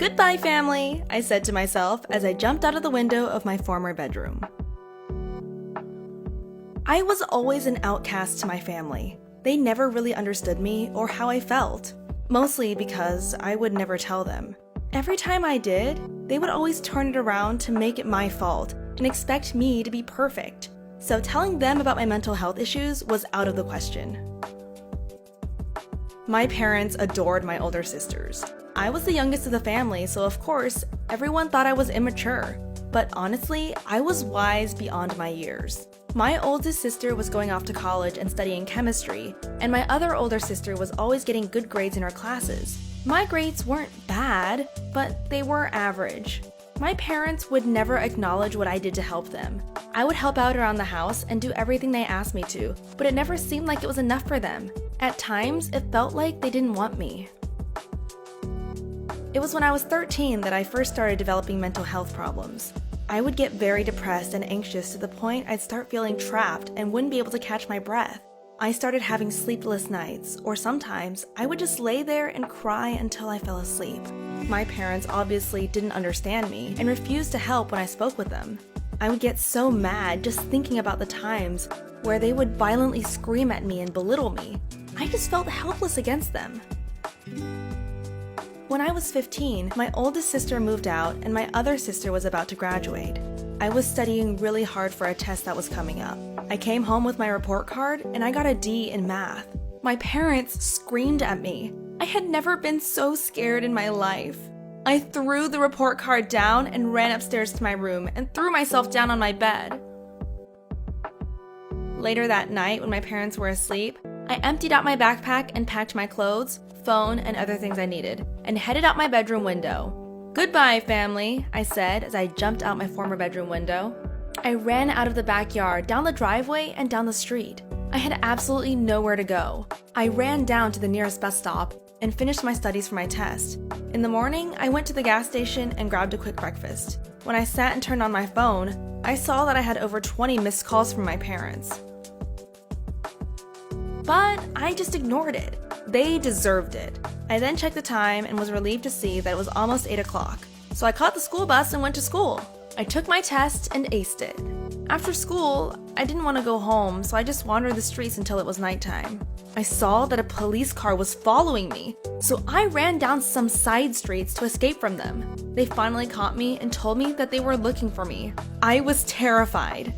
"Goodbye, family," I said to myself as I jumped out of the window of my former bedroom. I was always an outcast to my family. They never really understood me or how I felt, mostly because I would never tell them. Every time I did, they would always turn it around to make it my fault and expect me to be perfect. So telling them about my mental health issues was out of the question. My parents adored my older sisters. I was the youngest of the family, so of course, everyone thought I was immature. But honestly, I was wise beyond my years. My oldest sister was going off to college and studying chemistry, and my other older sister was always getting good grades in her classes. My grades weren't bad, but they were average. My parents would never acknowledge what I did to help them. I would help out around the house and do everything they asked me to, but it never seemed like it was enough for them. At times, it felt like they didn't want me. It was when I was 13 that I first started developing mental health problems. I would get very depressed and anxious to the point I'd start feeling trapped and wouldn't be able to catch my breath. I started having sleepless nights, or sometimes I would just lay there and cry until I fell asleep. My parents obviously didn't understand me and refused to help when I spoke with them. I would get so mad just thinking about the times where they would violently scream at me and belittle me. I just felt helpless against them. When I was 15, my oldest sister moved out and my other sister was about to graduate. I was studying really hard for a test that was coming up. I came home with my report card and I got a D in math. My parents screamed at me. I had never been so scared in my life. I threw the report card down and ran upstairs to my room and threw myself down on my bed. Later that night, when my parents were asleep, I emptied out my backpack and packed my clothes, phone, and other things I needed, and headed out my bedroom window. "Goodbye, family," I said as I jumped out my former bedroom window. I ran out of the backyard, down the driveway, and down the street. I had absolutely nowhere to go. I ran down to the nearest bus stop and finished my studies for my test. In the morning, I went to the gas station and grabbed a quick breakfast. When I sat and turned on my phone, I saw that I had over 20 missed calls from my parents. But I just ignored it. They deserved it. I then checked the time and was relieved to see that it was almost 8 o'clock. So I caught the school bus and went to school. I took my test and aced it. After school, I didn't want to go home, so I just wandered the streets until it was nighttime. I saw that a police car was following me, so I ran down some side streets to escape from them. They finally caught me and told me that they were looking for me. I was terrified.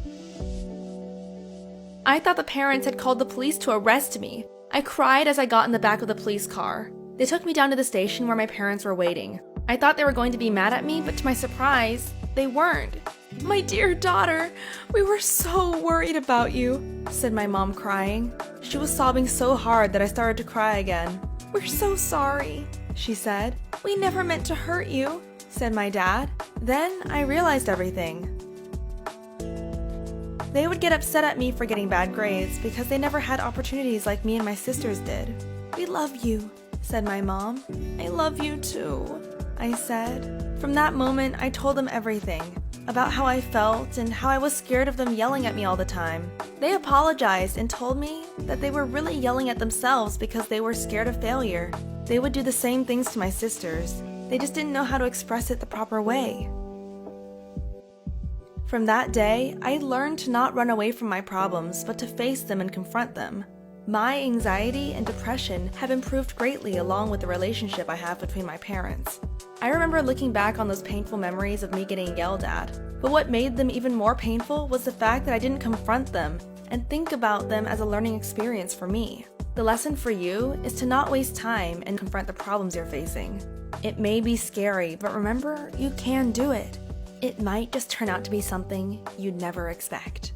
I thought the parents had called the police to arrest me. I cried as I got in the back of the police car. They took me down to the station where my parents were waiting. I thought they were going to be mad at me, but to my surprise, they weren't. "My dear daughter, we were so worried about you," said my mom, crying. She was sobbing so hard that I started to cry again. "We're so sorry," she said. "We never meant to hurt you," said my dad. Then I realized everything. They would get upset at me for getting bad grades because they never had opportunities like me and my sisters did. "We love you," said my mom. "I love you too," I said. From that moment, I told them everything about how I felt and how I was scared of them yelling at me all the time. They apologized and told me that they were really yelling at themselves because they were scared of failure. They would do the same things to my sisters. They just didn't know how to express it the proper way. From that day, I learned to not run away from my problems, but to face them and confront them. My anxiety and depression have improved greatly along with the relationship I have between my parents. I remember looking back on those painful memories of me getting yelled at, but what made them even more painful was the fact that I didn't confront them and think about them as a learning experience for me. The lesson for you is to not waste time and confront the problems you're facing. It may be scary, but remember, you can do it. It might just turn out to be something you'd never expect.